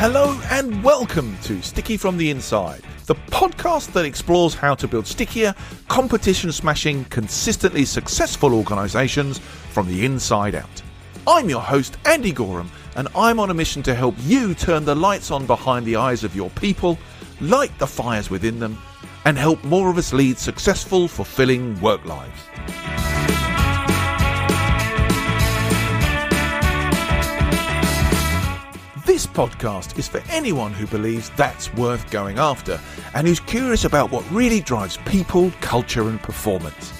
Hello and welcome to Sticky from the Inside, the podcast that explores how to build stickier, competition-smashing, consistently successful organisations from the inside out. I'm your host, Andy Goram, and I'm on a mission to help you turn the lights on behind the eyes of your people, light the fires within them, and help more of us lead successful, fulfilling work lives. This podcast is for anyone who believes that's worth going after and who's curious about what really drives people, culture and performance.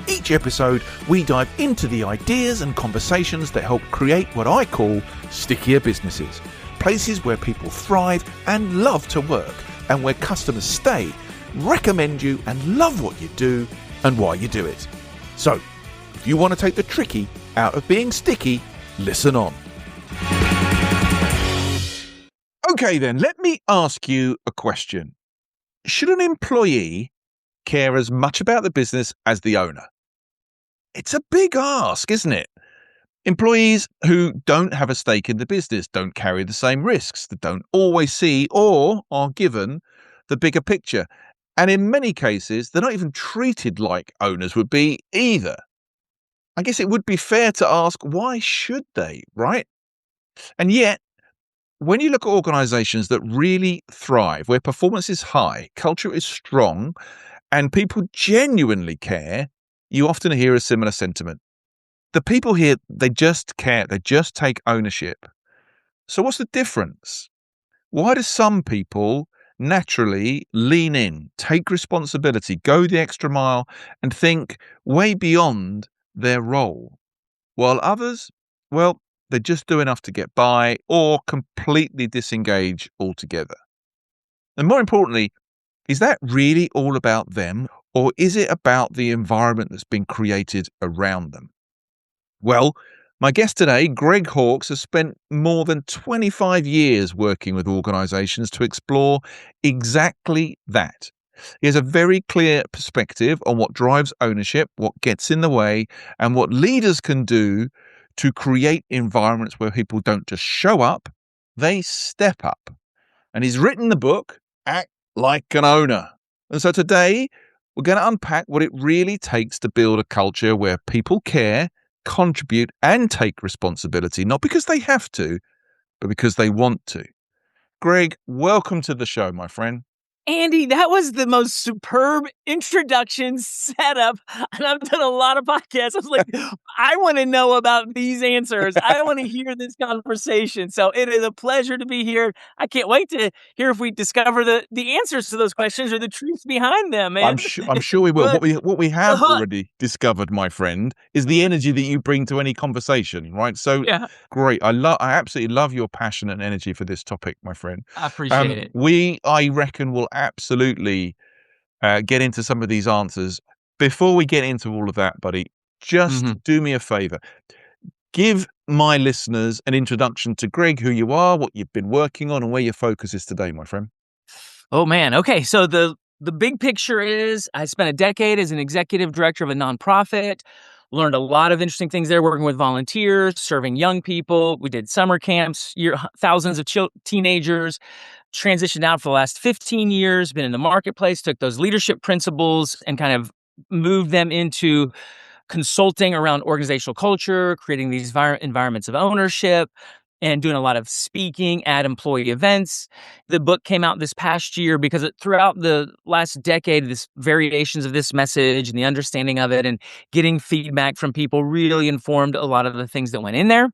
Each episode, we dive into the ideas and conversations that help create what I call stickier businesses, places where people thrive and love to work and where customers stay, recommend you and love what you do and why you do it. So, if you want to take the tricky out of being sticky, listen on. Okay then, let me ask you a question. Should an employee care as much about the business as the owner? It's a big ask, isn't it? Employees who don't have a stake in the business don't carry the same risks, that don't always see or are given the bigger picture. And in many cases, they're not even treated like owners would be either. I guess it would be fair to ask, why should they, right? And yet, when you look at organizations that really thrive, where performance is high, culture is strong, and people genuinely care, you often hear a similar sentiment. The people here, they just care, they just take ownership. So what's the difference? Why do some people naturally lean in, take responsibility, go the extra mile, and think way beyond their role? While others, well, they just do enough to get by or completely disengage altogether. And more importantly, is that really all about them, or is it about the environment that's been created around them? Well, my guest today, Greg Hawkes, has spent more than 25 years working with organizations to explore exactly that. He has a very clear perspective on what drives ownership, what gets in the way, and what leaders can do to create environments where people don't just show up, they step up. And he's written the book, Act Like an Owner. And so today, we're going to unpack what it really takes to build a culture where people care, contribute, and take responsibility, not because they have to, but because they want to. Greg, welcome to the show, my friend. Andy, that was the most superb introduction setup, and I've done a lot of podcasts. I was like, I want to know about these answers. I want to hear this conversation. So it is a pleasure to be here. I can't wait to hear if we discover the answers to those questions or the truth behind them. Man. I'm sure we will. What we have already discovered, my friend, is the energy that you bring to any conversation, right? So yeah. Great. I absolutely love your passion and energy for this topic, my friend. I appreciate it. I reckon, will absolutely get into some of these answers. Before we get into all of that, buddy, just do me a favor. Give my listeners an introduction to Greg, who you are, what you've been working on, and where your focus is today, my friend. Oh, man. Okay, so the big picture is I spent a decade as an executive director of a nonprofit. Learned a lot of interesting things there, working with volunteers, serving young people. We did summer camps, thousands of teenagers. Transitioned out for the last 15 years, been in the marketplace, took those leadership principles and kind of moved them into consulting around organizational culture, creating these environments of ownership, and doing a lot of speaking at employee events. The book came out this past year because throughout the last decade, this variations of this message and the understanding of it and getting feedback from people really informed a lot of the things that went in there.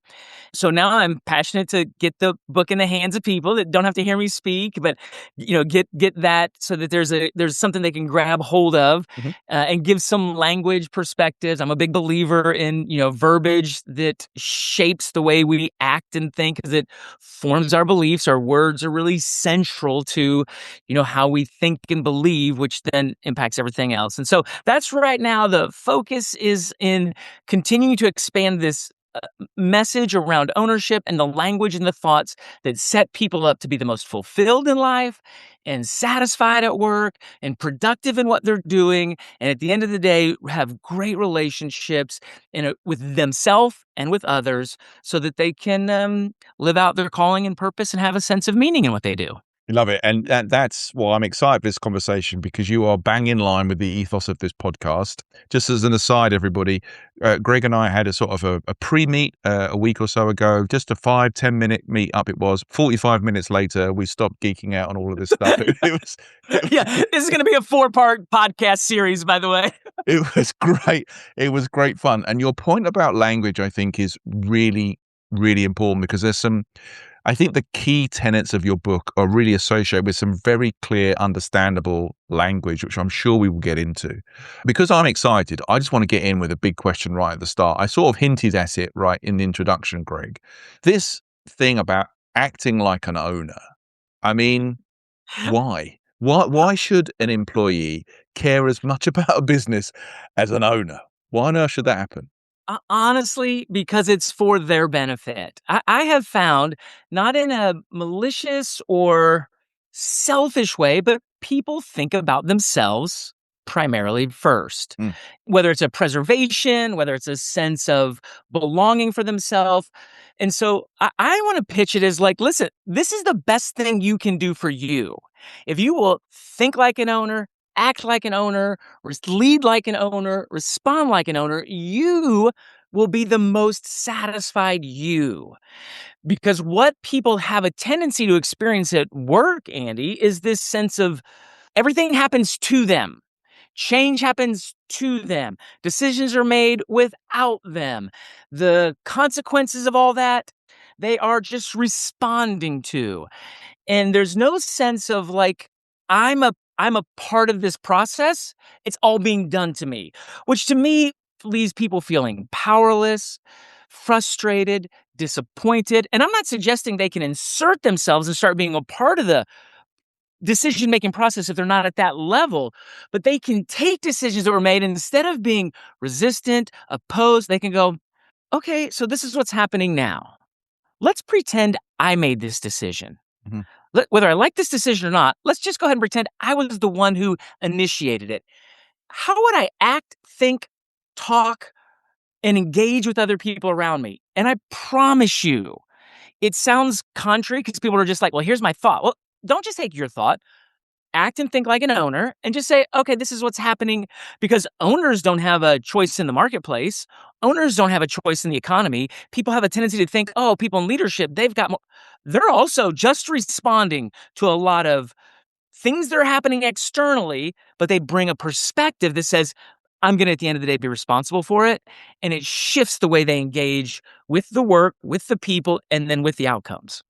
So now I'm passionate to get the book in the hands of people that don't have to hear me speak, but get that so that there's something they can grab hold of and give some language perspectives. I'm a big believer in verbiage that shapes the way we act and think, because it forms our beliefs. Our words are really central to how we think and believe, which then impacts everything else. And so that's right now the focus is in continuing to expand this message around ownership and the language and the thoughts that set people up to be the most fulfilled in life and satisfied at work and productive in what they're doing. And at the end of the day, have great relationships with themselves and with others so that they can live out their calling and purpose and have a sense of meaning in what they do. Love it. And that's why I'm excited for this conversation, because you are bang in line with the ethos of this podcast. Just as an aside, everybody, Greg and I had a sort of a pre-meet a week or so ago, just a 5-10 minute meet up. It was 45 minutes later. We stopped geeking out on all of this stuff. Yeah, this is going to be a 4-part podcast series, by the way. It was great. It was great fun. And your point about language, I think, is really, really important, because I think the key tenets of your book are really associated with some very clear, understandable language, which I'm sure we will get into. Because I'm excited, I just want to get in with a big question right at the start. I sort of hinted at it right in the introduction, Greg. This thing about acting like an owner. I mean, why? Why should an employee care as much about a business as an owner? Why on earth should that happen? Honestly, because it's for their benefit. I have found, not in a malicious or selfish way, but people think about themselves primarily first. Mm. Whether it's a preservation, whether it's a sense of belonging for themselves. And so I want to pitch it as like, listen, this is the best thing you can do for you. If you will think like an owner, act like an owner, lead like an owner, respond like an owner, you will be the most satisfied you. Because what people have a tendency to experience at work, Andy, is this sense of everything happens to them. Change happens to them. Decisions are made without them. The consequences of all that, they are just responding to. And there's no sense of like, I'm a part of this process. It's all being done to me, which to me leaves people feeling powerless, frustrated, disappointed. And I'm not suggesting they can insert themselves and start being a part of the decision-making process if they're not at that level, but they can take decisions that were made, and instead of being resistant, opposed, they can go, okay, so this is what's happening now. Let's pretend I made this decision. Mm-hmm. Whether I like this decision or not, let's just go ahead and pretend I was the one who initiated it. How would I act, think, talk, and engage with other people around me? And I promise you, it sounds contrary because people are just like, well, here's my thought. Well, don't just take your thought. Act and think like an owner and just say, okay, this is what's happening, because owners don't have a choice in the marketplace. Owners don't have a choice in the economy. People have a tendency to think, oh, people in leadership, they've got more. They're also just responding to a lot of things that are happening externally, but they bring a perspective that says, I'm going to, at the end of the day, be responsible for it. And it shifts the way they engage with the work, with the people, and then with the outcomes.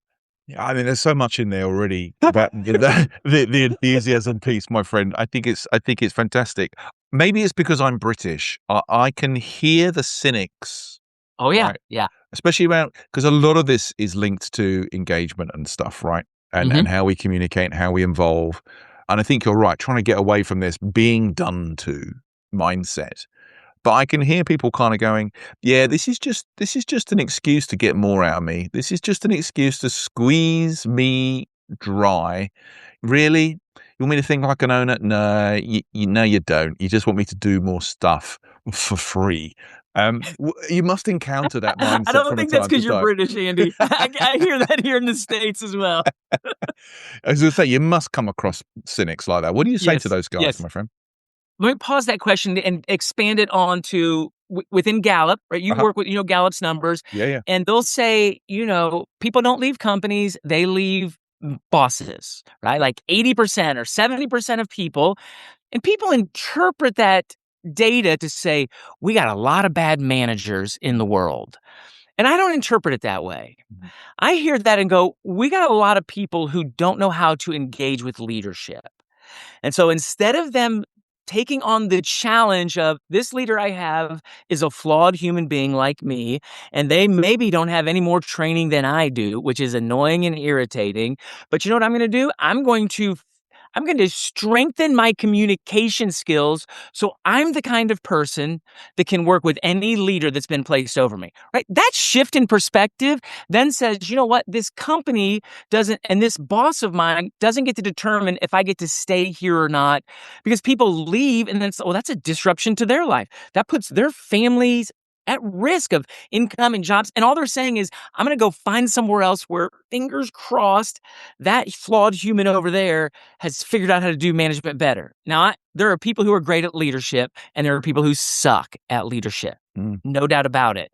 Yeah, I mean, there's so much in there already about the enthusiasm piece, my friend. I think it's fantastic. Maybe it's because I'm British. I can hear the cynics. Oh yeah, right? yeah. Especially around, because a lot of this is linked to engagement and stuff, right? And how we communicate and how we involve. And I think you're right, trying to get away from this being done to mindset. But I can hear people kind of going, yeah, this is just an excuse to get more out of me. This is just an excuse to squeeze me dry. Really? You want me to think like an owner? No, you don't. You just want me to do more stuff for free. You must encounter that mindset. I don't think that's because you're British, Andy. I hear that here in the States as well. I was going to say, you must come across cynics like that. What do you say to those guys, my friend? Let me pause that question and expand it on to within Gallup, right? You work with, Gallup's numbers. Yeah. And they'll say, people don't leave companies, they leave bosses, right? Like 80% or 70% of people. And people interpret that data to say, we got a lot of bad managers in the world. And I don't interpret it that way. Mm-hmm. I hear that and go, we got a lot of people who don't know how to engage with leadership. And so instead of them taking on the challenge of this leader I have is a flawed human being like me, and they maybe don't have any more training than I do, which is annoying and irritating. But you know what I'm going to do? I'm going to I'm going to strengthen my communication skills so I'm the kind of person that can work with any leader that's been placed over me, right? That shift in perspective then says, you know what, this company doesn't, and this boss of mine doesn't get to determine if I get to stay here or not, because people leave and then it's, well, that's a disruption to their life. That puts their families at risk of income and jobs. And all they're saying is, I'm going to go find somewhere else where, fingers crossed, that flawed human over there has figured out how to do management better. Now, there are people who are great at leadership and there are people who suck at leadership. No doubt about it.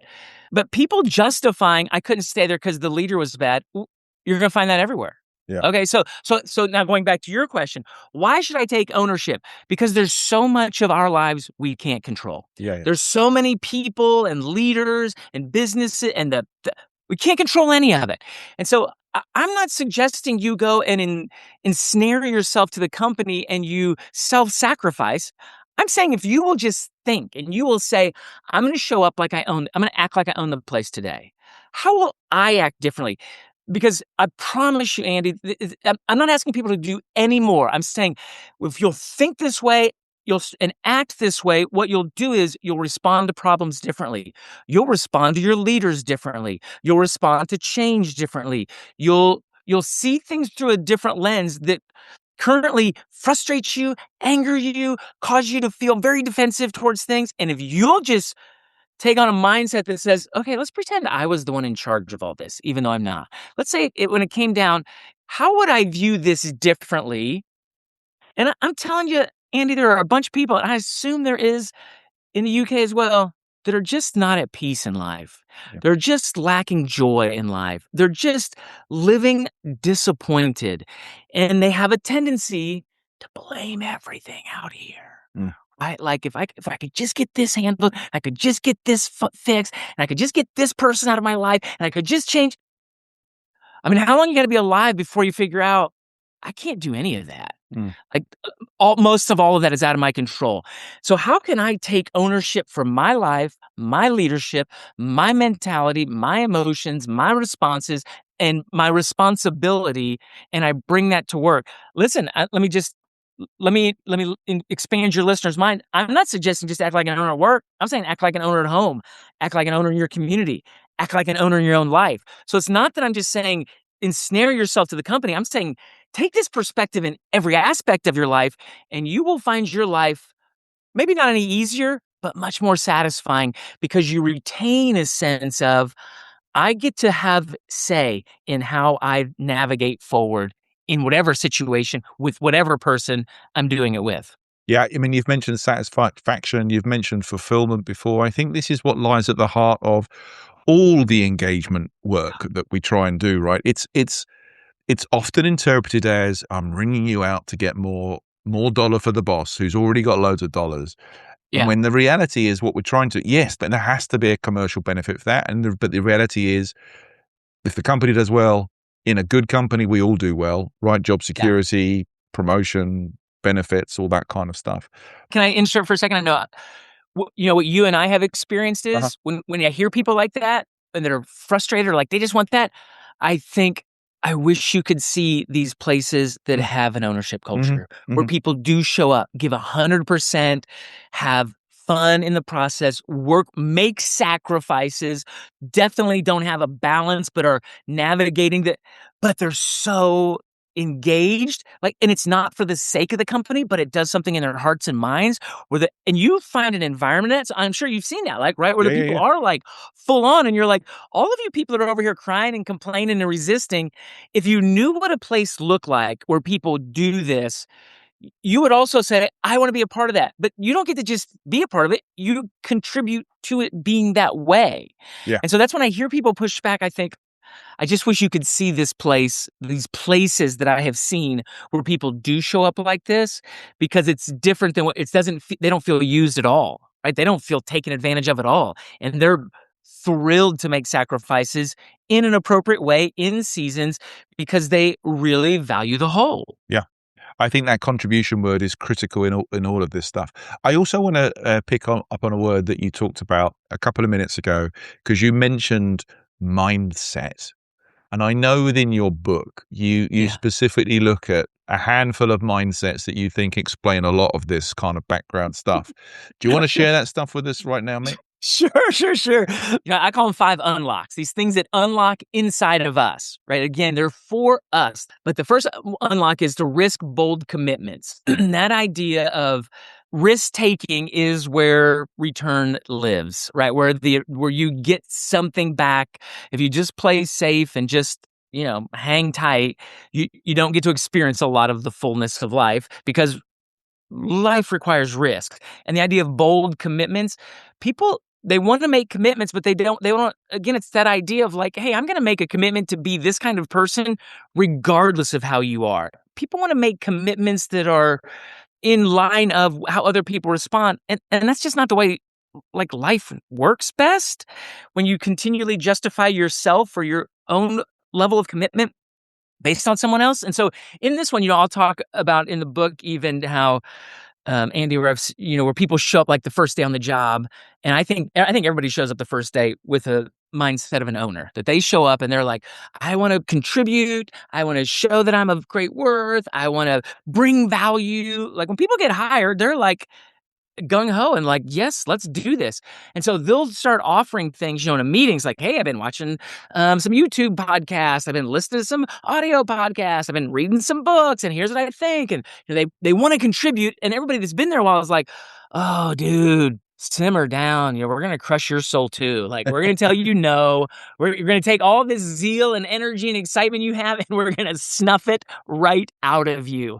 But people justifying, I couldn't stay there because the leader was bad, you're going to find that everywhere. Yeah. Okay, so now going back to your question, why should I take ownership? Because there's so much of our lives we can't control. Yeah. There's so many people and leaders and businesses, and we can't control any of it. And so I'm not suggesting you go and ensnare yourself to the company and you self-sacrifice. I'm saying if you will just think and you will say, I'm going to act like I own the place today. How will I act differently? Because I promise you, Andy, I'm not asking people to do any more. I'm saying if you'll think this way, and act this way, what you'll do is you'll respond to problems differently. You'll respond to your leaders differently. You'll respond to change differently. You'll see things through a different lens that currently frustrates you, anger you, cause you to feel very defensive towards things. And if you'll just take on a mindset that says, okay, let's pretend I was the one in charge of all this, even though I'm not. Let's say when it came down, how would I view this differently? And I'm telling you, Andy, there are a bunch of people, and I assume there is in the UK as well, that are just not at peace in life. Yeah. They're just lacking joy in life. They're just living disappointed. And they have a tendency to blame everything out here. Right? Like if I could just get this handled, I could just get this fixed, and I could just get this person out of my life, and I could just change. I mean, how long you got to be alive before you figure out I can't do any of that? Like most of all of that is out of my control. So how can I take ownership for my life, my leadership, my mentality, my emotions, my responses, and my responsibility, and I bring that to work? Listen, let me expand your listener's mind. I'm not suggesting just act like an owner at work. I'm saying act like an owner at home, act like an owner in your community, act like an owner in your own life. So it's not that I'm just saying ensnare yourself to the company. I'm saying take this perspective in every aspect of your life, and you will find your life maybe not any easier, but much more satisfying because you retain a sense of, I get to have say in how I navigate forward in whatever situation with whatever person I'm doing it with. Yeah, I mean, you've mentioned satisfaction, you've mentioned fulfillment before. I think this is what lies at the heart of all the engagement work that we try and do, right? It's often interpreted as I'm ringing you out to get more dollar for the boss who's already got loads of dollars. Yeah. And when the reality is what we're trying to, yes, there has to be a commercial benefit for that. But the reality is, if the company does well, in a good company, we all do well, right? Job security, promotion, benefits, all that kind of stuff. Can I insert for a second? I know, what you and I have experienced is when I hear people like that and that are frustrated or like they just want that, I think, I wish you could see these places that have an ownership culture where people do show up, give 100%, have fun in the process, make sacrifices, definitely don't have a balance, but are navigating that, but they're so engaged, and it's not for the sake of the company, but it does something in their hearts and minds and you find an environment that's, I'm sure you've seen that, right, where the people are like full on, and you're like, all of you people that are over here crying and complaining and resisting, if you knew what a place looked like where people do this, you would also say, I want to be a part of that. But you don't get to just be a part of it. You contribute to it being that way. Yeah. And so that's when I hear people push back, I think, I just wish you could see these places that I have seen where people do show up like this, because it's different than they don't feel used at all, right? They don't feel taken advantage of at all. And they're thrilled to make sacrifices in an appropriate way in seasons because they really value the whole. Yeah. I think that contribution word is critical in all of this stuff. I also want to pick up on a word that you talked about a couple of minutes ago, because you mentioned mindset. And I know within your book, you Yeah. specifically look at a handful of mindsets that you think explain a lot of this kind of background stuff. Do you want to share that stuff with us right now, mate? Sure. I call them 5 unlocks, these things that unlock inside of us, right? Again, they're for us. But the first unlock is to risk bold commitments. That idea of risk taking is where return lives, right? Where you get something back. If you just play safe and just hang tight, you don't get to experience a lot of the fullness of life because life requires risk. And the idea of bold commitments, people, they want to make commitments, but they want, again, it's that idea of like, hey, I'm going to make a commitment to be this kind of person, regardless of how you are. People want to make commitments that are in line of how other people respond. And that's just not the way like life works best. When you continually justify yourself or your own level of commitment based on someone else. And so in this one, I'll talk about in the book even how Andy Ruff's, where people show up like the first day on the job, and I think everybody shows up the first day with a mindset of an owner, that they show up and they're like, I want to contribute, I want to show that I'm of great worth, I want to bring value. Like when people get hired, they're like gung ho and like, yes, let's do this. And so they'll start offering things, in a meetings like, hey, I've been watching some YouTube podcasts. I've been listening to some audio podcasts. I've been reading some books and here's what I think. And they want to contribute. And everybody that's been there a while is like, oh, dude, simmer down. We're going to crush your soul too. Like we're going to tell you no. You're going to take all this zeal and energy and excitement you have and we're going to snuff it right out of you.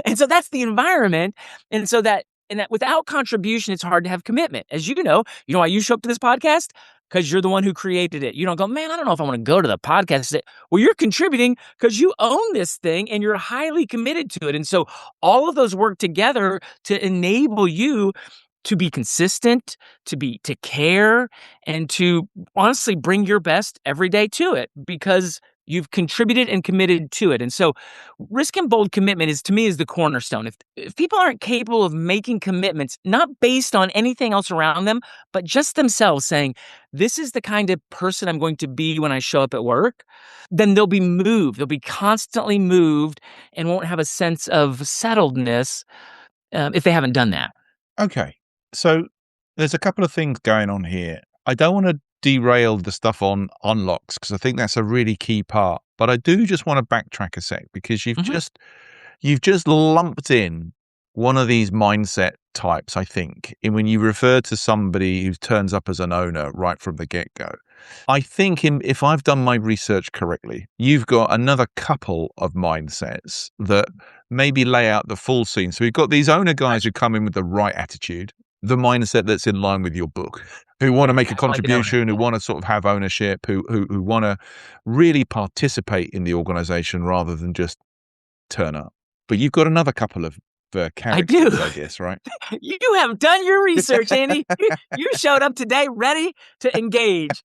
And so that's the environment. And so that without contribution, it's hard to have commitment. As you know why you show up to this podcast? Because you're the one who created it. You don't go, man, I don't know if I want to go to the podcast. Well, you're contributing because you own this thing and you're highly committed to it. And so all of those work together to enable you to be consistent, to care, and to honestly bring your best every day to it because you've contributed and committed to it. And so risk and bold commitment is, to me, is the cornerstone. If people aren't capable of making commitments, not based on anything else around them, but just themselves saying, this is the kind of person I'm going to be when I show up at work, then they'll be moved. They'll be constantly moved and won't have a sense of settledness if they haven't done that. Okay. So there's a couple of things going on here. I don't want to derail the stuff on unlocks because I think that's a really key part. But I do just want to backtrack a sec because you've just lumped in one of these mindset types, I think, in when you refer to somebody who turns up as an owner right from the get-go. I think if I've done my research correctly, you've got another couple of mindsets that maybe lay out the full scene. So we've got these owner guys who come in with the right attitude, the mindset that's in line with your book, who want to make a contribution, who want to sort of have ownership, who want to really participate in the organization rather than just turn up. But you've got another couple of characters, I guess, right? You have done your research, Andy. You showed up today ready to engage.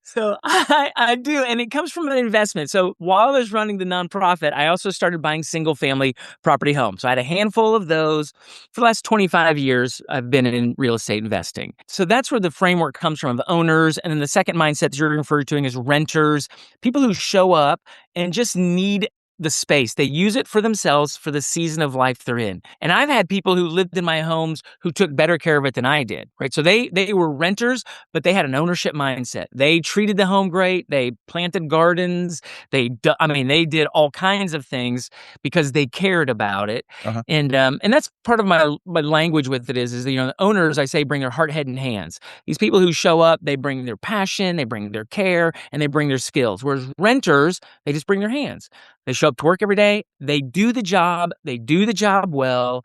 So I do. And it comes from an investment. So while I was running the nonprofit, I also started buying single family property homes. So I had a handful of those. For the last 25 years, I've been in real estate investing. So that's where the framework comes from, of owners. And then the second mindset that you're referring to is renters, people who show up and just need the space. They use it for themselves for the season of life they're in. And I've had people who lived in my homes who took better care of it than I did, right? So they were renters, but they had an ownership mindset. They treated the home great. They planted gardens. They did all kinds of things because they cared about it. Uh-huh. And that's part of my language with it is the owners, I say, bring their heart, head, and hands. These people who show up, they bring their passion, they bring their care, and they bring their skills. Whereas renters, they just bring their hands. They show up to work every day. They do the job well.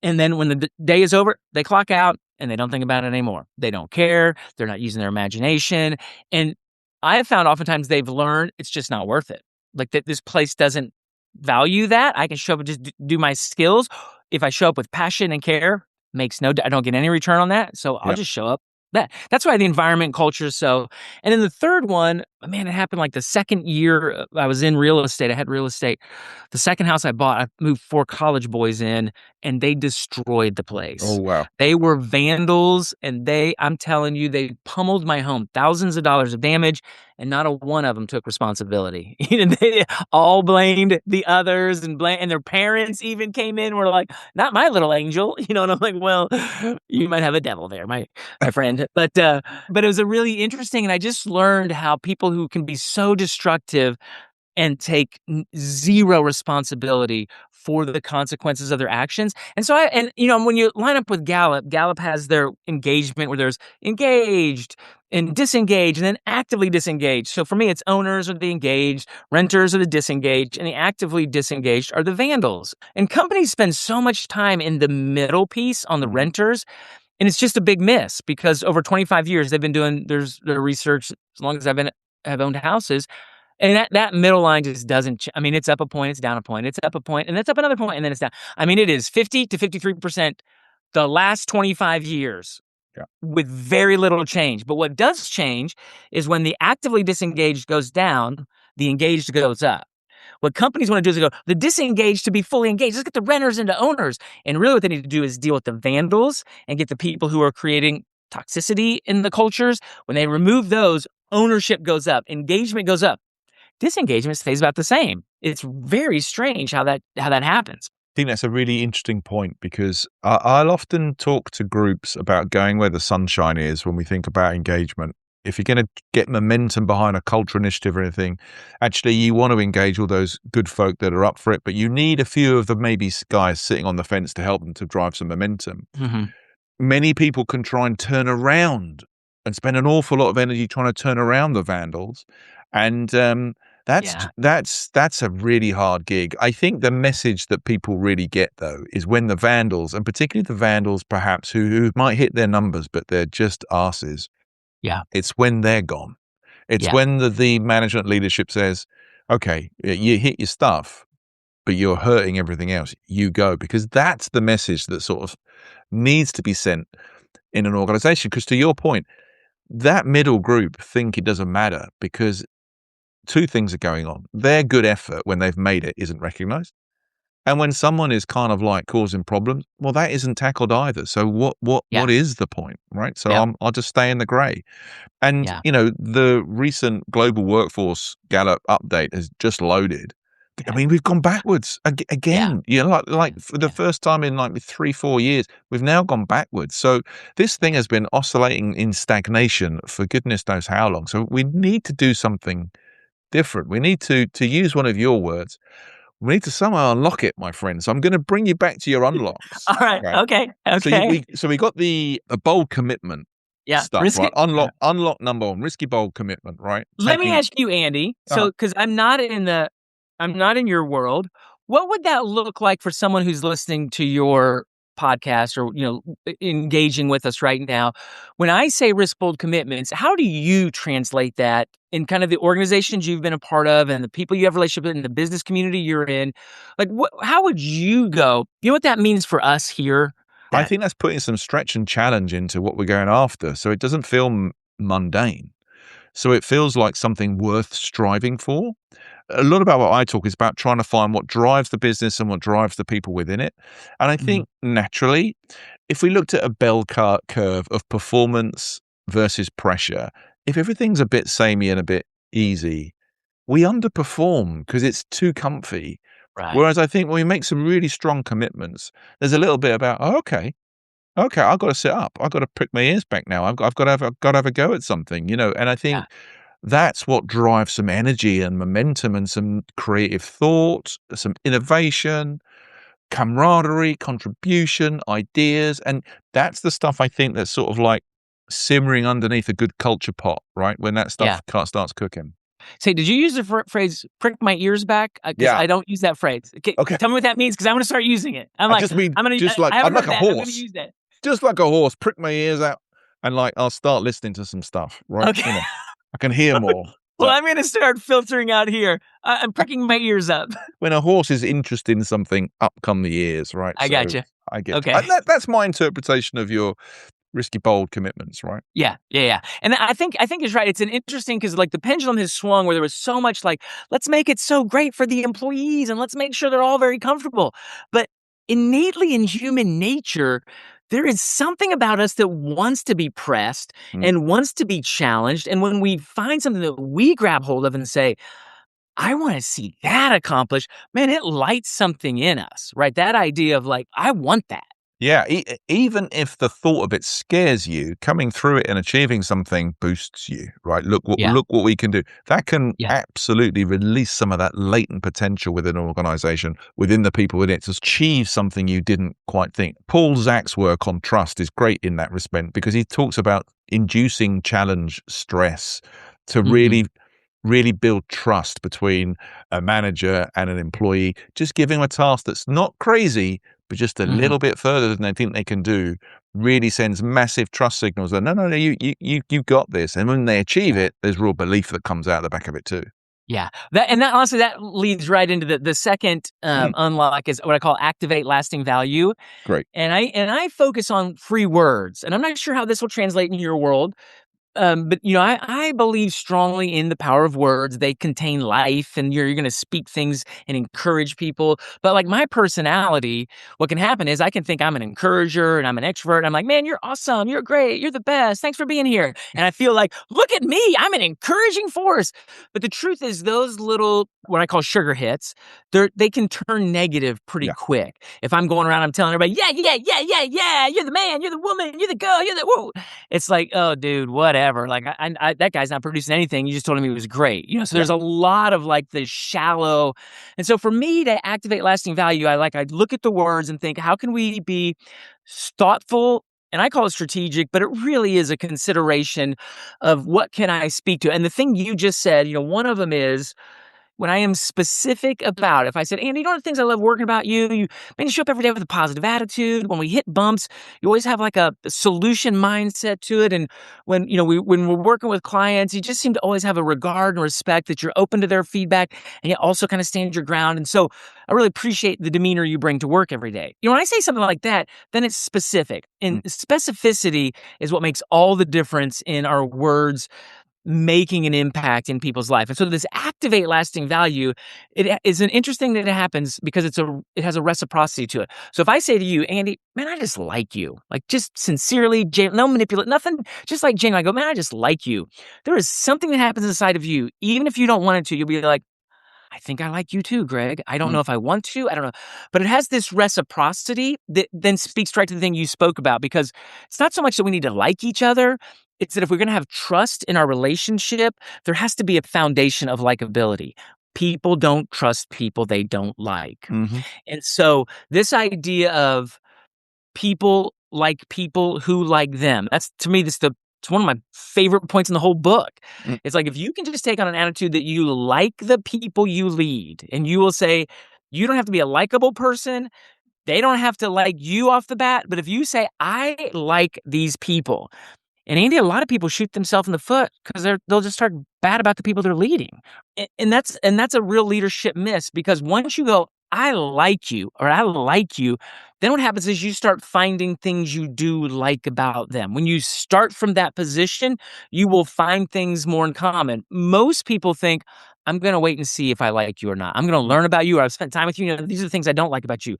And then when the day is over, they clock out and they don't think about it anymore. They don't care. They're not using their imagination. And I have found oftentimes they've learned it's just not worth it. Like that this place doesn't value that. I can show up and just do my skills. If I show up with passion and care, I don't get any return on that. So I'll just show up. That's why the environment culture is so. And then the third one, man, it happened like the second year I was in real estate. I had real estate. The second house I bought, I moved 4 college boys in and they destroyed the place. Oh, wow. They were vandals and I'm telling you, they pummeled my home, thousands of dollars of damage. and not a one of them took responsibility. They all blamed the others, and their parents even came in and were like, "Not my little angel," and I'm like, "Well, you might have a devil there, my friend." But it was a really interesting, and I just learned how people who can be so destructive and take zero responsibility for the consequences of their actions. And so when you line up with Gallup has their engagement where there's engaged and disengaged and then actively disengaged. So for me, it's owners are the engaged, renters are the disengaged, and the actively disengaged are the vandals. And companies spend so much time in the middle piece on the renters. And it's just a big miss because over 25 years, they've been doing their research as long as I've owned houses. And that middle line just doesn't. It's up a point, it's down a point, it's up a point, and it's up another point, and then it's down. It is 50 to 53% the last 25 years with very little change. But what does change is when the actively disengaged goes down, the engaged goes up. What companies want to do is go the disengaged to be fully engaged. Let's get the renters into owners. And really what they need to do is deal with the vandals and get the people who are creating toxicity in the cultures. When they remove those, ownership goes up, engagement goes up. Disengagement stays about the same. It's very strange how that happens. I think that's a really interesting point because I'll often talk to groups about going where the sunshine is when we think about engagement. If you're going to get momentum behind a culture initiative or anything, actually you want to engage all those good folk that are up for it, but you need a few of the maybe guys sitting on the fence to help them to drive some momentum. Mm-hmm. Many people can try and turn around and spend an awful lot of energy trying to turn around the vandals. And that's a really hard gig. I think the message that people really get though is when the vandals, and particularly the vandals perhaps who might hit their numbers, but they're just arses. Yeah. It's when they're gone. It's when the management leadership says, okay, you hit your stuff, but you're hurting everything else. You go, because that's the message that sort of needs to be sent in an organization. Because to your point, that middle group think it doesn't matter because two things are going on. Their good effort when they've made it isn't recognized. And when someone is kind of like causing problems, well, that isn't tackled either. So what is the point, right? So I'll just stay in the gray. And, the recent global workforce Gallup update has just loaded. I mean, we've gone backwards again, like for the first time in like 3-4 years, we've now gone backwards. So this thing has been oscillating in stagnation for goodness knows how long. So we need to do something different. We need to use one of your words. We need to somehow unlock it, my friend. So I'm going to bring you back to your unlocks. All right. Okay. So we got a bold commitment stuff, risky, right? Unlock number one, risky bold commitment, right? Let me ask you, Andy. So, because I'm not in your world, what would that look like for someone who's listening to your podcast or engaging with us right now? When I say risk bold commitments, how do you translate that in kind of the organizations you've been a part of and the people you have relationship with in the business community you're in? Like, how would you go? You know what that means for us here? I think that's putting some stretch and challenge into what we're going after, so it doesn't feel mundane. So it feels like something worth striving for. A lot about what I talk is about trying to find what drives the business and what drives the people within it. And I think naturally, if we looked at a bell curve of performance versus pressure, if everything's a bit samey and a bit easy, we underperform because it's too comfy. Right. Whereas I think when we make some really strong commitments, there's a little bit about, okay, I've got to sit up. I've got to prick my ears back now. I've got to have a go at something, and I think that's what drives some energy and momentum and some creative thought, some innovation, camaraderie, contribution, ideas. And that's the stuff I think that's sort of like simmering underneath a good culture pot, right? When that stuff starts cooking. Say, did you use the phrase "prick my ears back"? Because I don't use that phrase. Okay, tell me what that means because I'm going to start using it. I'm like a horse. I'm going to use that. Just like a horse, prick my ears out, and like I'll start listening to some stuff, right? Okay. I can hear more. Well, I'm going to start filtering out here. I'm pricking my ears up. When a horse is interested in something, up come the ears, right? I got you. I get okay. That's my interpretation of your risky, bold commitments, right? Yeah. And I think it's right. It's an interesting because like the pendulum has swung where there was so much like, let's make it so great for the employees and let's make sure they're all very comfortable. But innately in human nature, There is something about us that wants to be pressed and wants to be challenged. And when we find something that we grab hold of and say, I want to see that accomplished, man, it lights something in us, right? That idea of like, I want that. Yeah, even if the thought of it scares you, coming through it and achieving something boosts you, right? Look Yeah. what we can do. That can Yeah. absolutely release some of that latent potential within an organization, within the people in it, to achieve something you didn't quite think. Paul Zach's work on trust is great in that respect, because he talks about inducing challenge stress to really build trust between a manager and an employee. Just give him a task that's not crazy, but just a little bit further than they think they can do, really sends massive trust signals that, no, you got this. And when they achieve it, there's real belief that comes out the back of it too. Yeah. That honestly, that leads right into the second unlock is what I call activate lasting value. Great. And I focus on free words. And I'm not sure how this will translate in your world. But I believe strongly in the power of words. They contain life, and you're going to speak things and encourage people. But like my personality, what can happen is I can think I'm an encourager and I'm an extrovert. And I'm like, man, you're awesome. You're great. You're the best. Thanks for being here. And I feel like, look at me. I'm an encouraging force. But the truth is those little, what I call sugar hits, they can turn negative pretty quick. If I'm going around, I'm telling everybody, yeah, you're the man, you're the woman, you're the girl, you're the woo. It's like, oh, dude, whatever. Like, I that guy's not producing anything. You just told him he was great. So there's a lot of like the shallow. And so for me to activate lasting value, I look at the words and think, how can we be thoughtful? And I call it strategic, but it really is a consideration of what can I speak to? And the thing you just said, one of them is, when I am specific about, if I said, Andy, the things I love working about you show up every day with a positive attitude. When we hit bumps, you always have like a solution mindset to it. And when we're working with clients, you just seem to always have a regard and respect that you're open to their feedback, and you also kind of stand your ground. And so I really appreciate the demeanor you bring to work every day. When I say something like that, then it's specific. And specificity is what makes all the difference in our words making an impact in people's life. And so this activate lasting value, it is an interesting that it happens because it has a reciprocity to it. So if I say to you, Andy, man, I just like you, like just sincerely, no manipulate, nothing, just like Jane, I go, man, I just like you. There is something that happens inside of you, even if you don't want it to, you'll be like, I think I like you too, Greg. I don't know if I want to. I don't know. But it has this reciprocity that then speaks right to the thing you spoke about, because it's not so much that we need to like each other. It's that if we're going to have trust in our relationship, there has to be a foundation of likability. People don't trust people they don't like. And so this idea of people like people who like them, that's, to me, it's one of my favorite points in the whole book. It's like, if you can just take on an attitude that you like the people you lead, and you will say, you don't have to be a likable person. They don't have to like you off the bat. But if you say, I like these people, and Andy, a lot of people shoot themselves in the foot because they'll just start bad about the people they're leading. And that's a real leadership miss, because once you go, I like you, or I like you, then what happens is you start finding things you do like about them. When you start from that position, you will find things more in common. Most people think, I'm going to wait and see if I like you or not. I'm going to learn about you, or I've spent time with you. These are the things I don't like about you.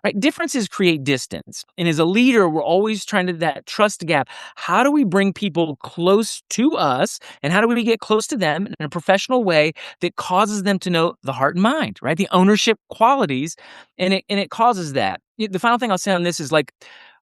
Right? Differences create distance. And as a leader, we're always trying to that trust gap. How do we bring people close to us, and how do we get close to them in a professional way that causes them to know the heart and mind, right? The ownership qualities, and it causes that. The final thing I'll say on this is, like,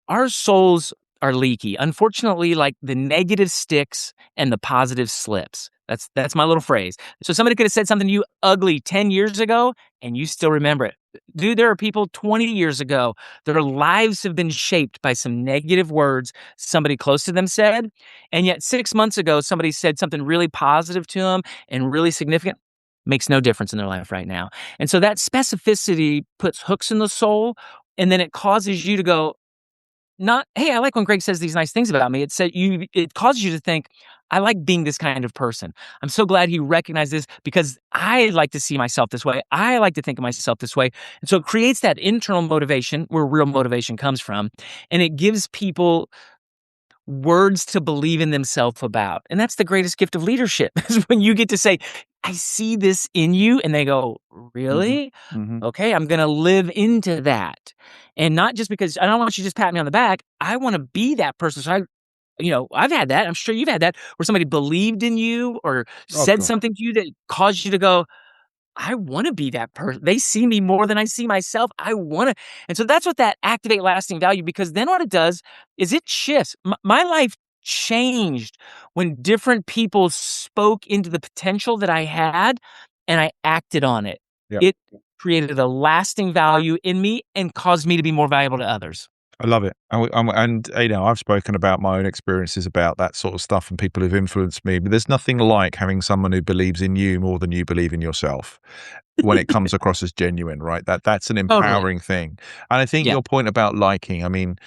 our souls are leaky. Unfortunately, like, the negative sticks and the positive slips. That's my little phrase. So somebody could have said something to you ugly 10 years ago, and you still remember it. Dude, there are people 20 years ago, their lives have been shaped by some negative words somebody close to them said. And yet 6 months ago, somebody said something really positive to them and really significant. Makes no difference in their life right now. And so that specificity puts hooks in the soul, and then it causes you to go, not, hey, I like when Greg says these nice things about me. It causes you to think, I like being this kind of person. I'm so glad he recognized this, because I like to see myself this way. I like to think of myself this way. And so it creates that internal motivation, where real motivation comes from. And it gives people words to believe in themselves about. And that's the greatest gift of leadership is when you get to say, I see this in you. And they go, Mm-hmm. really? Mm-hmm. Okay, I'm going to live into that. And not just because I don't want you to just pat me on the back. I want to be that person. So I've had that. I'm sure you've had that where somebody believed in you or Oh said God. something to you that caused you to go, I want to be that person. They see me more than I see myself. I want to. And so that's what that activate lasting value, because then what it does is it shifts. My life changed when different people spoke into the potential that I had and I acted on it. Yeah. It created a lasting value in me and caused me to be more valuable to others. I love it. And I've spoken about my own experiences about that sort of stuff and people who've influenced me, but there's nothing like having someone who believes in you more than you believe in yourself when it comes across as genuine, right? That's an Totally. empowering thing. And I think Yeah. your point about liking, I mean,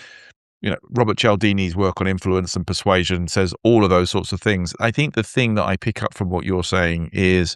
Robert Cialdini's work on influence and persuasion says all of those sorts of things. I think the thing that I pick up from what you're saying is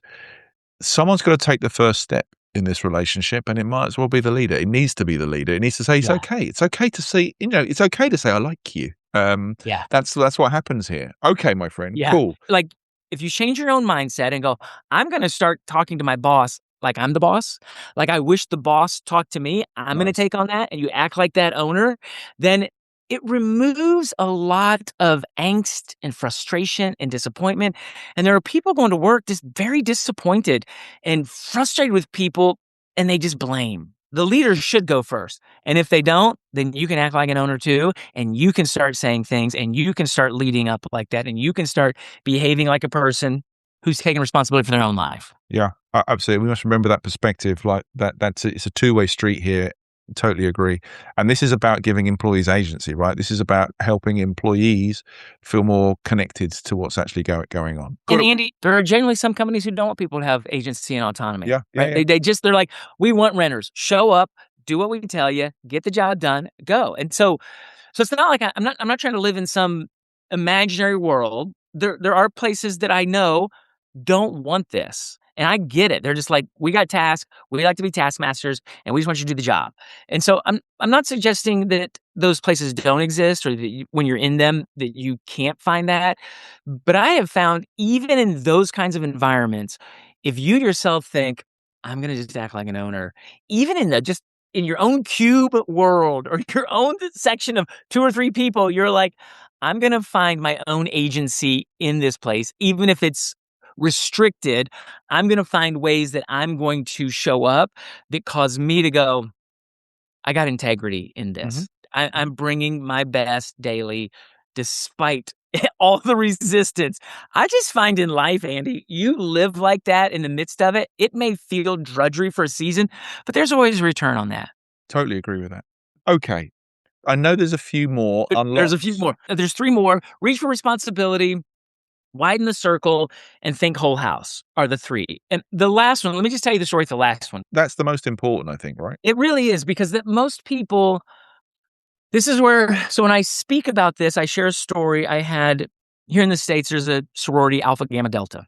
someone's got to take the first step in this relationship, and it might as well be the leader. It needs to be the leader. It needs to say it's Yeah. okay. It's okay to say, it's okay to say I like you. Yeah. That's what happens here. Okay, my friend. Yeah. Cool. Like, if you change your own mindset and go, I'm going to start talking to my boss like I'm the boss, like I wish the boss talked to me, I'm going to Nice. take on that, and you act like that owner, then it removes a lot of angst and frustration and disappointment. And there are people going to work just very disappointed and frustrated with people, and they just blame. The leaders should go first. And if they don't, then you can act like an owner too, and you can start saying things, and you can start leading up like that, and you can start behaving like a person who's taking responsibility for their own life. Yeah, absolutely. We must remember that perspective. Like it's a two-way street here. Totally agree. And this is about giving employees agency, right? This is about helping employees feel more connected to what's actually going on. And Got it. Andy, there are genuinely some companies who don't want people to have agency and autonomy, Yeah, yeah, right? yeah. They're like, we want renters. Show up, do what we tell you, get the job done, go. And so it's not like I'm not trying to live in some imaginary world. There are places that I know don't want this. And I get it. They're just like, we got tasks, we like to be taskmasters, and we just want you to do the job. And so I'm not suggesting that those places don't exist or that when you're in them that you can't find that. But I have found even in those kinds of environments, if you yourself think, I'm gonna just act like an owner, even just in your own cube world or your own section of 2 or 3 people, you're like, I'm gonna find my own agency in this place, even if it's restricted. I'm going to find ways that I'm going to show up that cause me to go, I got integrity in Hmm. this. I'm bringing my best daily despite all the resistance. I just find in life, Andy, you live like that in the midst of it. It may feel drudgery for a season, but there's always a return on that. Totally agree with that. Okay. I know there's a few more There's a few unlocks. more. There's 3 more. Reach for responsibility, widen the circle, and think whole house are the 3. And the last one, let me just tell you the story for the last one. That's the most important, I think, right? It really is, because that most people, this is where, so when I speak about this, I share a story I had here in the States. There's a sorority, Alpha Gamma Delta.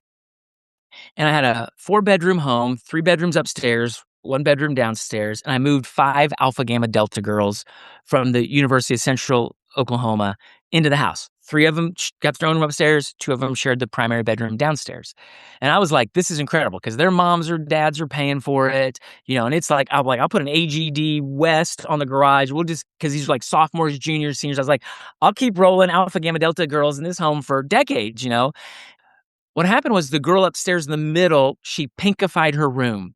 And I had a 4-bedroom home, 3 bedrooms upstairs, 1 bedroom downstairs. And I moved 5 Alpha Gamma Delta girls from the University of Central Oklahoma into the house. 3 of them got their own room upstairs. 2 of them shared the primary bedroom downstairs. And I was like, this is incredible because their moms or dads are paying for it, and it's like, I'll put an AGD West on the garage. We'll just, because these are like sophomores, juniors, seniors. I was like, I'll keep rolling Alpha Gamma Delta girls in this home for decades. What happened was the girl upstairs in the middle, she pinkified her room.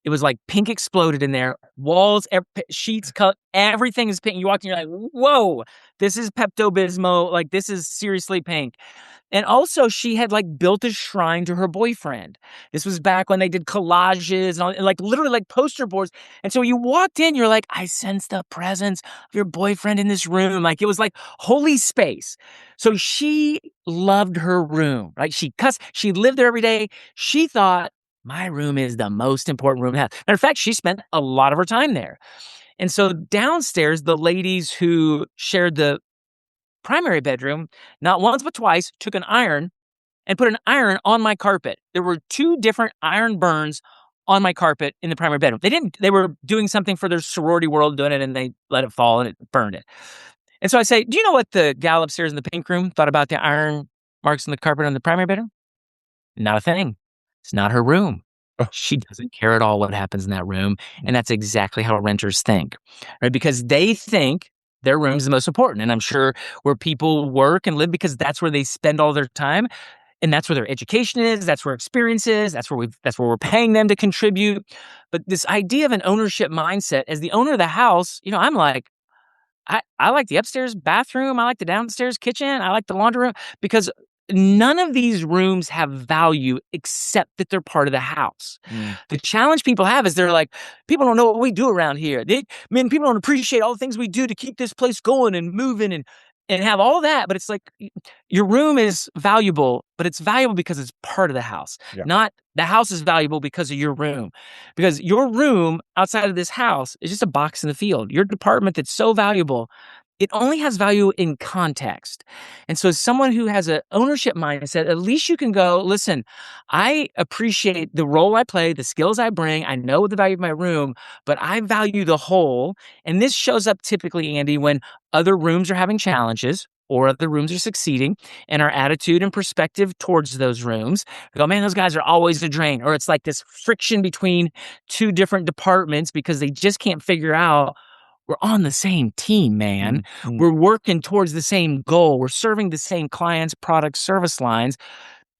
It was like pink exploded in there. Walls, sheets cut, everything is pink. You walk in, you're like, whoa, this is Pepto-Bismol. Like, this is seriously pink. And also, she had like built a shrine to her boyfriend. This was back when they did collages and like literally like poster boards. And so you walked in, you're like, I sense the presence of your boyfriend in this room. Like, it was like holy space. So she loved her room, right? She lived there every day. She thought, my room is the most important room to have. Matter of fact, she spent a lot of her time there. And so downstairs, the ladies who shared the primary bedroom, not once but twice, took an iron and put an iron on my carpet. There were 2 different iron burns on my carpet in the primary bedroom. They were doing something for their sorority world, doing it, and they let it fall and it burned it. And so I say, do you know what the gal upstairs in the pink room thought about the iron marks on the carpet on the primary bedroom? Not a thing. It's not her room. Oh, She doesn't care at all what happens in that room. And that's exactly how renters think, right? Because they think their room is the most important. And I'm sure where people work and live, because that's where they spend all their time. And that's where their education is. That's where experience is. That's where we're paying them to contribute. But this idea of an ownership mindset, as the owner of the house, I'm like, I like the upstairs bathroom. I like the downstairs kitchen. I like the laundry room, because none of these rooms have value except that they're part of the house. The challenge people have is they're like, people don't know what we do around here. People don't appreciate all the things we do to keep this place going and moving and have all that. But it's like, your room is valuable, but it's valuable because it's part of the house. Yeah. Not the house is valuable because of your room. Because your room outside of this house is just a box in the field. Your department that's so valuable, it only has value in context. And so as someone who has an ownership mindset, at least you can go, listen, I appreciate the role I play, the skills I bring. I know the value of my room, but I value the whole. And this shows up typically, Andy, when other rooms are having challenges or other rooms are succeeding, and our attitude and perspective towards those rooms. We go, man, those guys are always a drain. Or it's like this friction between two different departments because they just can't figure out, we're on the same team, man. We're working towards the same goal. We're serving the same clients, products, service lines.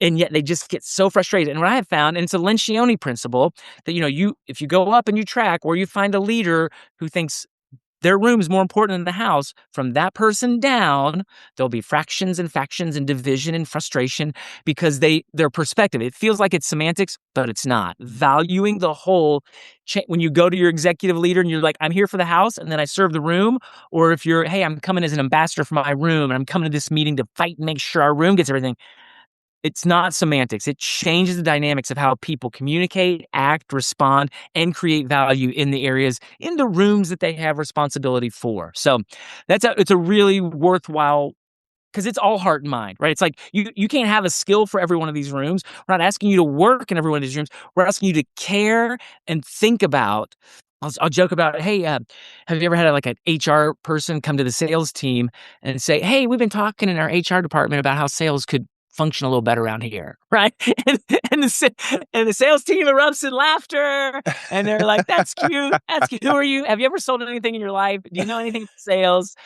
And yet they just get so frustrated. And what I have found, and it's a Lencioni principle, that if you go up and you track, or you find a leader who thinks their room is more important than the house, from that person down, there'll be fractions and factions and division and frustration, because their perspective, it feels like it's semantics, but it's not. Valuing the whole, when you go to your executive leader and you're like, I'm here for the house and then I serve the room, or if you're, hey, I'm coming as an ambassador for my room and I'm coming to this meeting to fight and make sure our room gets everything. It's not semantics. It changes the dynamics of how people communicate, act, respond, and create value in the rooms that they have responsibility for. So it's a really worthwhile, because it's all heart and mind, right? It's like you can't have a skill for every one of these rooms. We're not asking you to work in every one of these rooms. We're asking you to care and think about. I'll joke about, hey, have you ever had an HR person come to the sales team and say, hey, we've been talking in our HR department about how sales could function a little better around here, right? And the sales team erupts in laughter, and they're like, "That's cute. That's cute. Who are you? Have you ever sold anything in your life? Do you know anything about sales?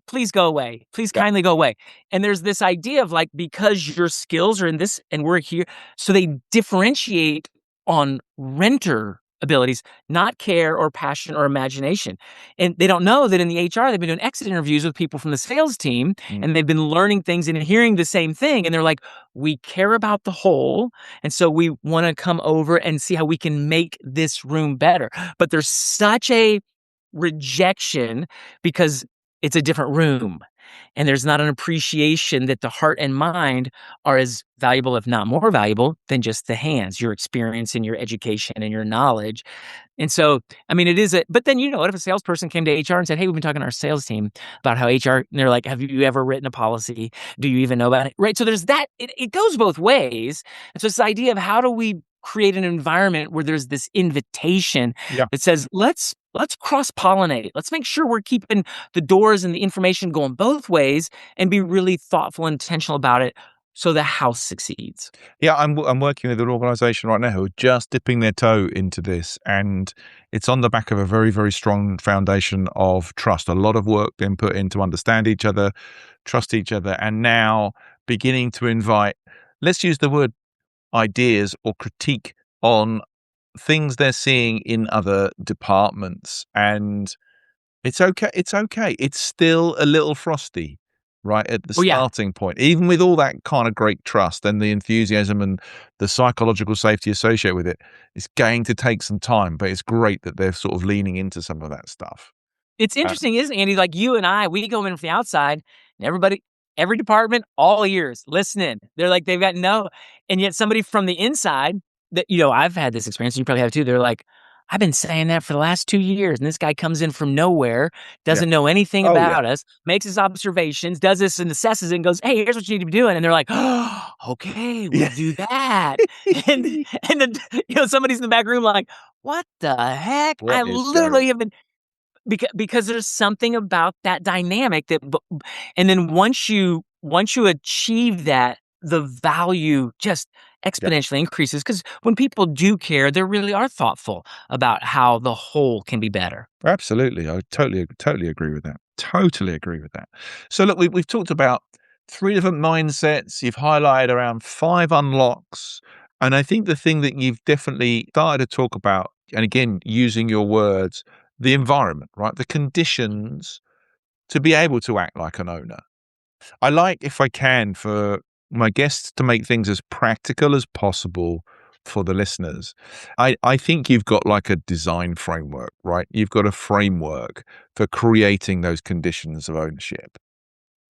Please go away. Please kindly go away." And there's this idea of because your skills are in this, and we're here, so they differentiate on renter abilities, not care or passion or imagination. And they don't know that in the HR, they've been doing exit interviews with people from the sales team, and they've been learning things and hearing the same thing. And they're like, we care about the whole. And so we want to come over and see how we can make this room better. But there's such a rejection because it's a different room. And there's not an appreciation that the heart and mind are as valuable, if not more valuable, than just the hands, your experience and your education and your knowledge. And so, it is but then, what if a salesperson came to HR and said, hey, we've been talking to our sales team about how HR, and they're like, have you ever written a policy? Do you even know about it? Right. So there's that, it goes both ways. And so it's the idea of how do we create an environment where there's this invitation that says, let's cross-pollinate. Let's make sure we're keeping the doors and the information going both ways and be really thoughtful and intentional about it so the house succeeds. Yeah, I'm working with an organization right now who are just dipping their toe into this, and it's on the back of a very, very strong foundation of trust. A lot of work being put in to understand each other, trust each other, and now beginning to invite, let's use the word ideas or critique on things they're seeing in other departments. And it's okay. It's still a little frosty right at the starting point, even with all that kind of great trust and the enthusiasm and the psychological safety associated with it. It's going to take some time, but it's great that they're sort of leaning into some of that stuff. It's interesting, isn't it, Andy? Like you and I, we go in from the outside, and every department, all ears, listening. They're like, they've got no, and yet somebody from the inside that, I've had this experience, and you probably have too. They're like, I've been saying that for the last 2 years, and this guy comes in from nowhere, doesn't know anything about us, makes his observations, does this and assesses it and goes, hey, here's what you need to be doing. And they're like, oh, okay, we'll do that. and then, somebody's in the back room like, what the heck? I literally have been, because there's something about that dynamic and then once you achieve that, the value just Yeah, exponentially increases, because when people do care, they really are thoughtful about how the whole can be better. absolutely. I totally agree with that. Totally agree with that. So look, we've talked about three different mindsets. You've highlighted around five unlocks. And I think the thing that you've definitely started to talk about, and again, using your words, the environment, right? The conditions to be able to act like an owner. I like, if I can, for my guests to make things as practical as possible for the listeners. I think you've got like a design framework, right? You've got a framework for creating those conditions of ownership.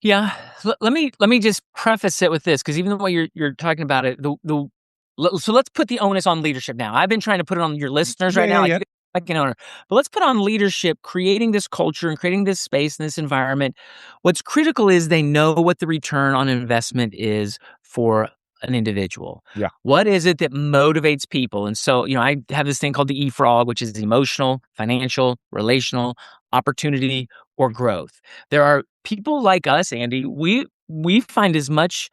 Yeah, let me just preface it with this, because even though you're talking about it, so let's put the onus on leadership now. I've been trying to put it on your listeners Yeah, right yeah, now, like yeah. you like an owner, but let's put on leadership, creating this culture and creating this space and this environment. What's critical is they know what the return on investment is for an individual. Yeah. What is it that motivates people? And so, I have this thing called the E-Frog, which is emotional, financial, relational, opportunity, or growth. There are people like us, Andy, we find as much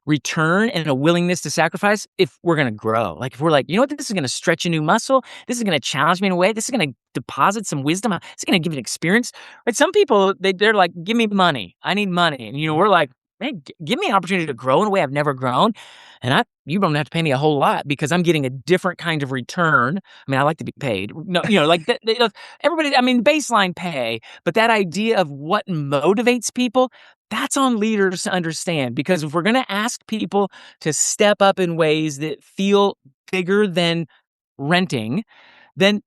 return and a willingness to sacrifice if we're going to grow. Like if we're like, you know what, this is going to stretch a new muscle. This is going to challenge me in a way. This is going to deposit some wisdom. It's going to give you an experience. Right? Some people, they're like, give me money. I need money. And, we're like, man, give me an opportunity to grow in a way I've never grown. And you don't have to pay me a whole lot because I'm getting a different kind of return. I mean, I like to be paid. No, like everybody, I mean, baseline pay, but that idea of what motivates people, that's on leaders to understand, because if we're going to ask people to step up in ways that feel bigger than renting, then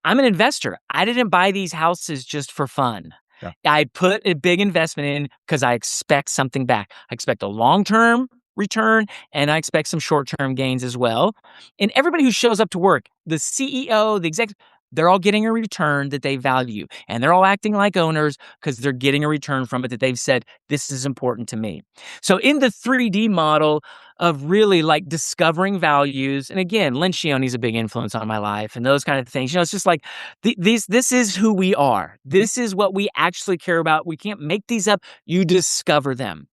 I'm an investor. I didn't buy these houses just for fun. Yeah. I put a big investment in because I expect something back. I expect a long-term return, and I expect some short-term gains as well. And everybody who shows up to work, the CEO, the executive, they're all getting a return that they value, and they're all acting like owners because they're getting a return from it that they've said, this is important to me. So in the 3D model of really like discovering values, and again, Lencioni's a big influence on my life and those kind of things. It's just like this is who we are. This is what we actually care about. We can't make these up. You discover them.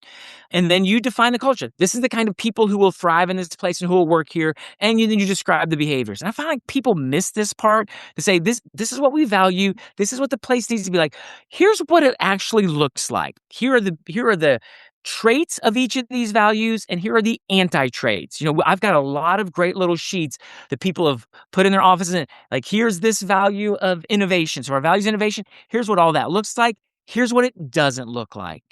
And then you define the culture. This is the kind of people who will thrive in this place and who will work here. And then you describe the behaviors. And I find like people miss this part to say, this is what we value. This is what the place needs to be like. Here's what it actually looks like. Here are the traits of each of these values, and here are the anti-traits. I've got a lot of great little sheets that people have put in their offices. And like, here's this value of innovation. So our values innovation, here's what all that looks like. Here's what it doesn't look like.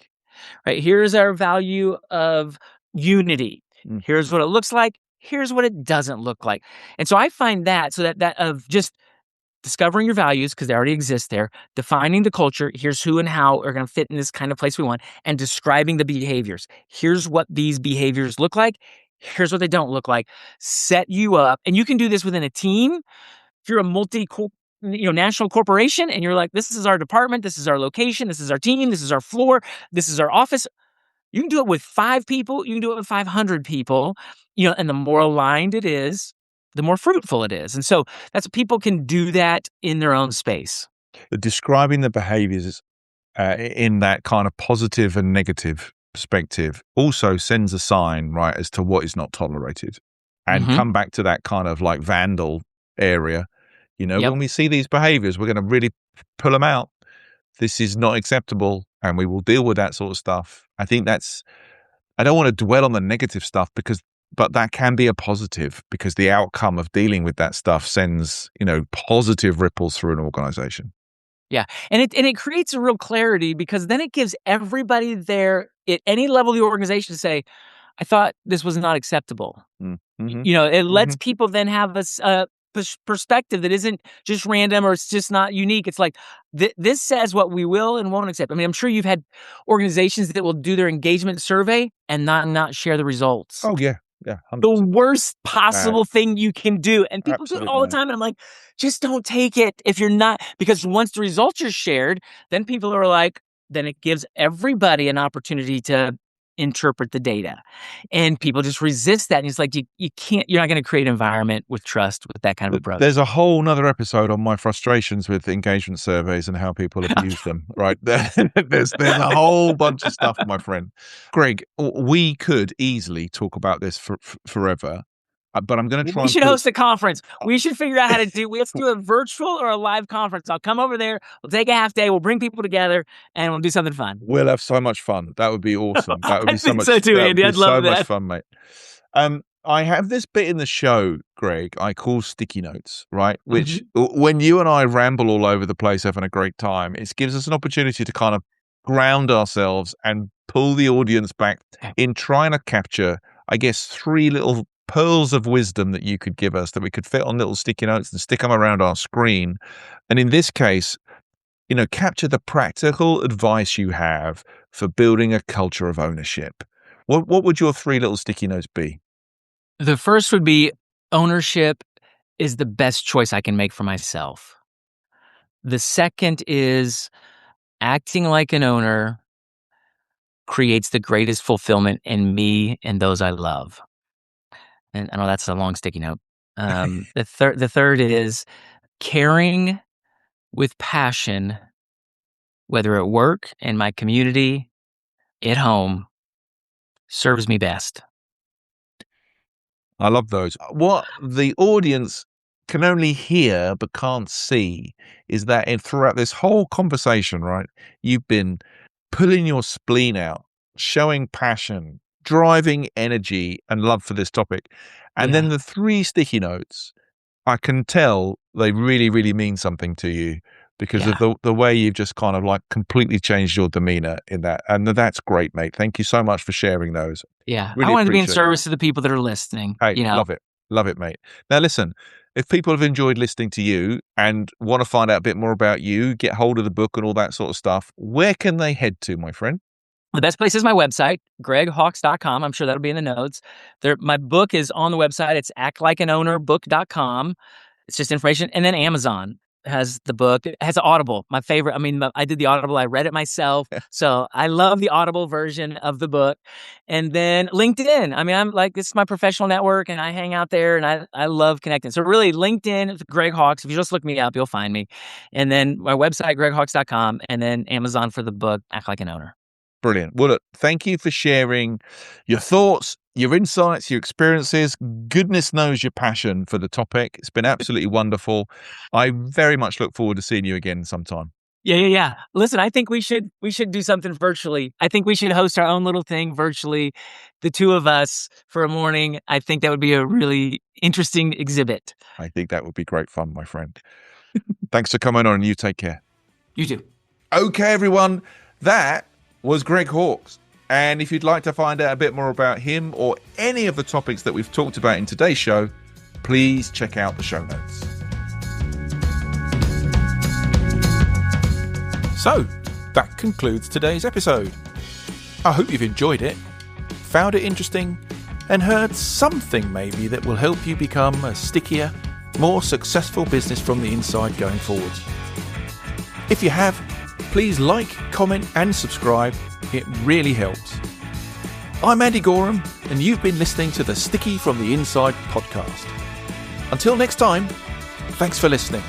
Right? Here's our value of unity. Mm. Here's what it looks like. Here's what it doesn't look like. And so I find that of just discovering your values, because they already exist there, defining the culture, here's who and how are going to fit in this kind of place we want, and describing the behaviors. Here's what these behaviors look like. Here's what they don't look like. Set you up. And you can do this within a team. If you're a national corporation and you're like, this is our department, this is our location, this is our team, this is our floor, this is our office. You can do it with 5 people. You can do it with 500 people, and the more aligned it is, the more fruitful it is. And so that's people can do that in their own space. Describing the behaviors in that kind of positive and negative perspective also sends a sign, right, as to what is not tolerated. And come back to that kind of like Vandal area. Yep. When we see these behaviors, we're going to really pull them out. This is not acceptable, and we will deal with that sort of stuff. I think I don't want to dwell on the negative stuff but that can be a positive, because the outcome of dealing with that stuff sends, positive ripples through an organization. Yeah. And it creates a real clarity, because then it gives everybody there at any level of the organization to say, I thought this was not acceptable. Mm-hmm. It lets people then have a perspective that isn't just random, or it's just not unique. It's like, this says what we will and won't accept. I mean, I'm sure you've had organizations that will do their engagement survey and not share the results. Oh, yeah. Yeah. 100%. The worst possible thing you can do. And people do it all the time. And I'm like, just don't take it if you're not, because once the results are shared, then people are like, then it gives everybody an opportunity to interpret the data. And people just resist that. And it's like, you're not going to create an environment with trust with that kind of approach. There's a whole nother episode on my frustrations with engagement surveys and how people abuse them, right? There's a whole bunch of stuff, my friend. Greg, we could easily talk about this forever. But I'm going to try. We should host a conference. We should figure out how to do. Let's do a virtual or a live conference. I'll come over there. We'll take a half day. We'll bring people together, and we'll do something fun. We'll have so much fun. That would be awesome. That would be so much. So too, Andy. I'd love that. So much fun, mate. I have this bit in the show, Greg, I call sticky notes, right? Which when you and I ramble all over the place having a great time, it gives us an opportunity to kind of ground ourselves and pull the audience back in trying to capture, I guess, 3 little pearls of wisdom that you could give us that we could fit on little sticky notes and stick them around our screen. And in this case, capture the practical advice you have for building a culture of ownership. What would your 3 little sticky notes be? The first would be ownership is the best choice I can make for myself. The second is acting like an owner creates the greatest fulfillment in me and those I love. And I know that's a long sticky note. The third is caring with passion, whether at work, in my community, at home, serves me best. I love those. What the audience can only hear but can't see is that throughout this whole conversation, right, you've been pulling your spleen out, showing passion, driving energy and love for this topic. And then the 3 sticky notes, I can tell they really, really mean something to you because of the way you've just kind of like completely changed your demeanor in that. And that's great, mate. Thank you so much for sharing those. Yeah. Really I wanted to be in service to the people that are listening. Hey, love it. Love it, mate. Now, listen, if people have enjoyed listening to you and want to find out a bit more about you, get hold of the book and all that sort of stuff, where can they head to, my friend? The best place is my website, greghawks.com. I'm sure that'll be in the notes. My book is on the website. It's actlikeanownerbook.com. It's just information. And then Amazon has the book. It has Audible, my favorite. I mean, I did the Audible. I read it myself. So I love the Audible version of the book. And then LinkedIn. I mean, this is my professional network and I hang out there and I love connecting. So really LinkedIn, Greg Hawks. If you just look me up, you'll find me. And then my website, greghawks.com, and then Amazon for the book, Act Like an Owner. Brilliant. Well, look, thank you for sharing your thoughts, your insights, your experiences. Goodness knows your passion for the topic. It's been absolutely wonderful. I very much look forward to seeing you again sometime. Yeah. Listen, I think we should do something virtually. I think we should host our own little thing virtually, the 2 of us for a morning. I think that would be a really interesting exhibit. I think that would be great fun, my friend. Thanks for coming on and you take care. You too. Okay, everyone. That was Greg Hawks. And if you'd like to find out a bit more about him or any of the topics that we've talked about in today's show, please check out the show notes. So, that concludes today's episode. I hope you've enjoyed it, found it interesting, and heard something maybe that will help you become a stickier, more successful business from the inside going forward. If you have, please like, comment, and subscribe. It really helps. I'm Andy Goram, and you've been listening to the Sticky from the Inside podcast. Until next time, thanks for listening.